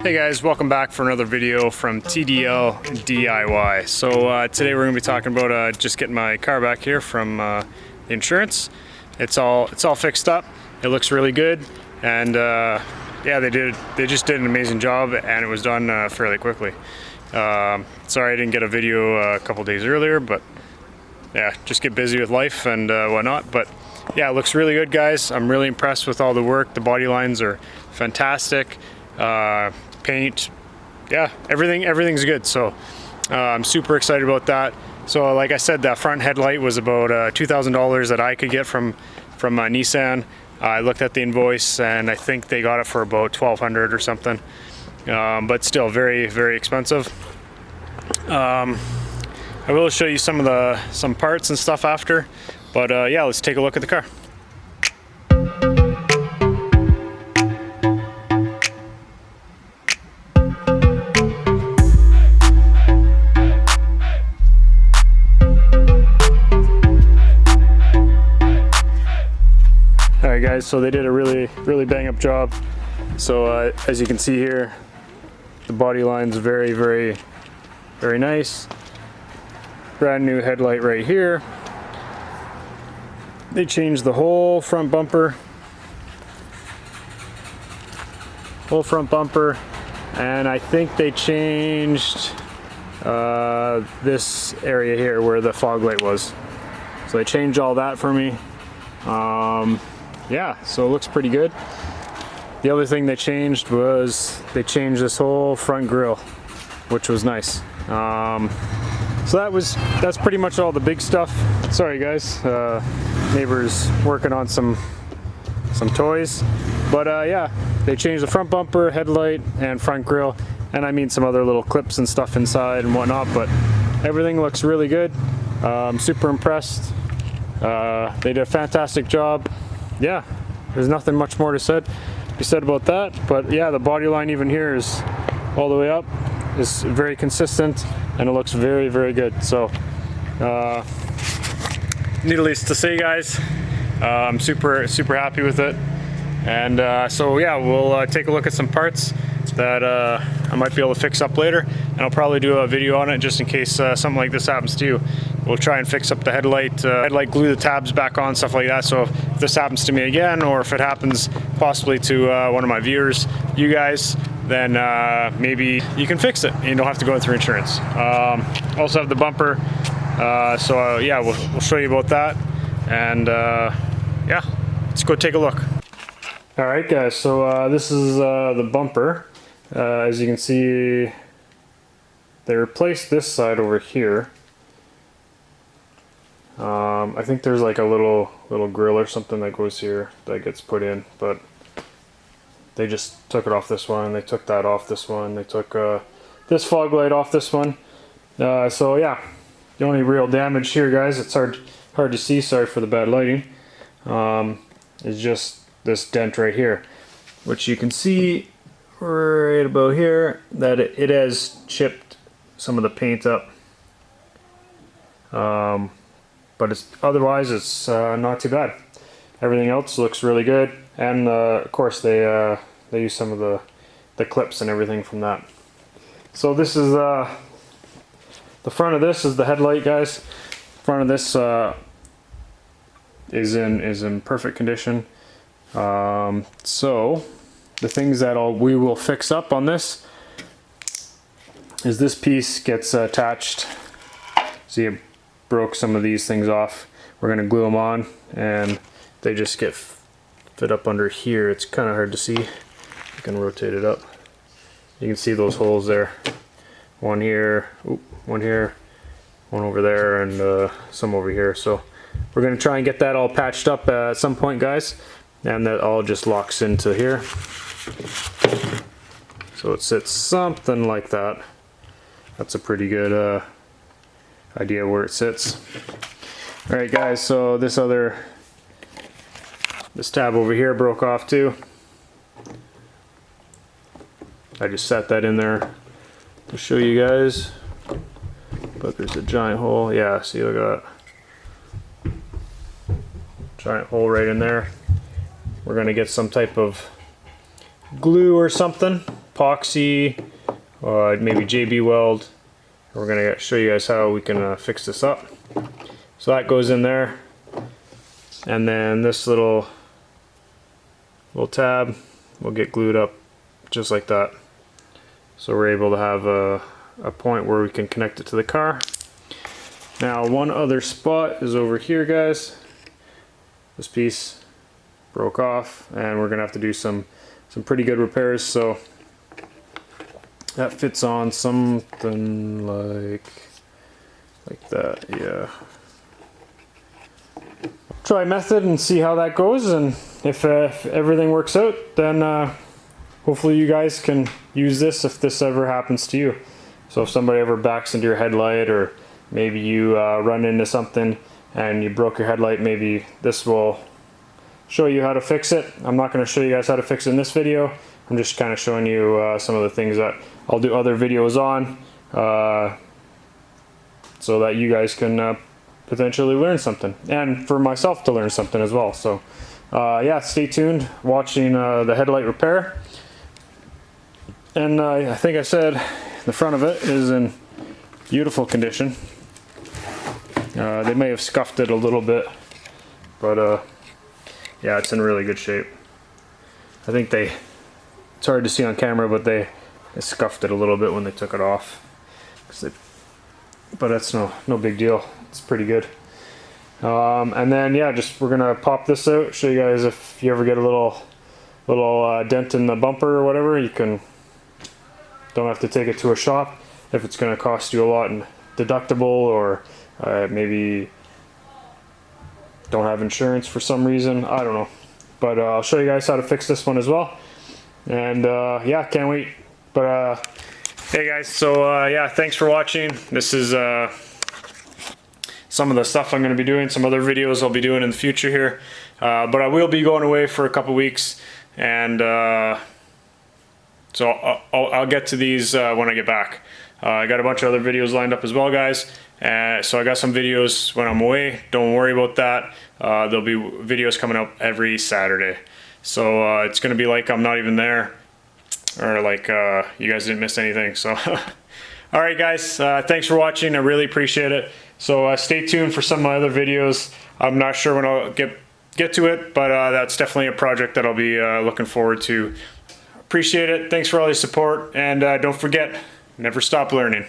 Hey guys, welcome back for another video from TDL DIY. So today we're going to be talking about just getting my car back here from the insurance. It's all fixed up. It looks really good, and yeah, they just did an amazing job, and it was done fairly quickly. Sorry I didn't get a video a couple days earlier, but yeah, just get busy with life and whatnot. But yeah, it looks really good, guys. I'm really impressed with all the work. The body lines are fantastic. Paint, yeah, everything's good. So I'm super excited about that. So like I said, that front headlight was about $2,000 that I could get from Nissan. I looked at the invoice and I think they got it for about $1,200 or something, but still very expensive. I will show you some parts and stuff after, but yeah, let's take a look at the car. Alright guys, so they did a really bang up job. So as you can see here, the body line's very nice. Brand new headlight right here. They changed the whole front bumper. And I think they changed this area here where the fog light was. So they changed all that for me. Yeah, so it looks pretty good. The other thing they changed was they changed this whole front grille, which was nice. So that's pretty much all the big stuff. Sorry guys, neighbors working on some toys. But yeah, they changed the front bumper, headlight, and front grille, and I mean some other little clips and stuff inside and whatnot, but everything looks really good. I'm super impressed. They did a fantastic job. Yeah, there's nothing much more to be said about that, but yeah, the body line even here is all the way up, is very consistent, and it looks very good. So needless to say, guys, I'm super happy with it. And so yeah, we'll take a look at some parts that I might be able to fix up later, and I'll probably do a video on it just in case something like this happens to you. We'll try and fix up the headlight, glue the tabs back on, stuff like that. So if this happens to me again, or if it happens possibly to one of my viewers, you guys, then maybe you can fix it and you don't have to go through insurance. Also have the bumper, so yeah, we'll show you about that. And yeah, let's go take a look. All right guys, so this is the bumper. As you can see, they replaced this side over here. I think there's like a little grill or something that goes here that gets put in, but they just took it off this one, they took that off this one, they took this fog light off this one. So yeah, the only real damage here, guys, it's hard to see, sorry for the bad lighting, is just this dent right here, which you can see right about here that it has chipped some of the paint up. But otherwise it's not too bad. Everything else looks really good, and of course they use some of the clips and everything from that. So this is the front of this is the headlight, guys. Front of this is in perfect condition. So the things that we will fix up on this is this piece gets attached. See, it broke some of these things off. We're gonna glue them on, and they just get fit up under here. It's kind of hard to see. You can rotate it up. You can see those holes there. One here, one here, one over there, and some over here. So we're gonna try and get that all patched up at some point, guys, and that all just locks into here. So it sits something like that. That's a pretty good idea where it sits. Alright guys, so this tab over here broke off too. I just set that in there to show you guys, but there's a giant hole. Yeah, see, look at that giant hole right in there. We're gonna get some type of glue or something, epoxy, maybe JB weld. We're gonna show you guys how we can fix this up. So that goes in there, and then this little tab will get glued up just like that. So we're able to have a point where we can connect it to the car. Now one other spot is over here, guys. This piece broke off and we're gonna have to do some pretty good repairs. So that fits on something like that, yeah. Try method and see how that goes, and if everything works out, then hopefully you guys can use this if this ever happens to you. So if somebody ever backs into your headlight, or maybe you run into something and you broke your headlight, maybe this will show you how to fix it. I'm not going to show you guys how to fix it in this video. I'm just kind of showing you some of the things that I'll do other videos on, so that you guys can potentially learn something, and for myself to learn something as well. So yeah, stay tuned watching the headlight repair. And I think I said the front of it is in beautiful condition. They may have scuffed it a little bit, but yeah, it's in really good shape. I think it's hard to see on camera, but they scuffed it a little bit when they took it off. But that's no big deal. It's pretty good. And then yeah, we're gonna pop this out, show you guys if you ever get a little dent in the bumper or whatever, you don't have to take it to a shop if it's gonna cost you a lot in deductible, or maybe don't have insurance for some reason, I don't know. But I'll show you guys how to fix this one as well. And yeah, can't wait. But hey guys, so yeah, thanks for watching. This is some of the stuff I'm going to be doing, some other videos I'll be doing in the future here. But I will be going away for a couple weeks, and so I'll get to these when I get back. I got a bunch of other videos lined up as well, guys. So I got some videos when I'm away. Don't worry about that. There'll be videos coming up every Saturday. So it's going to be like I'm not even there, or like you guys didn't miss anything. So all right guys, thanks for watching. I really appreciate it. So stay tuned for some of my other videos. I'm not sure when I'll get to it, but that's definitely a project that I'll be looking forward to. Appreciate it. Thanks for all your support, and don't forget, never stop learning.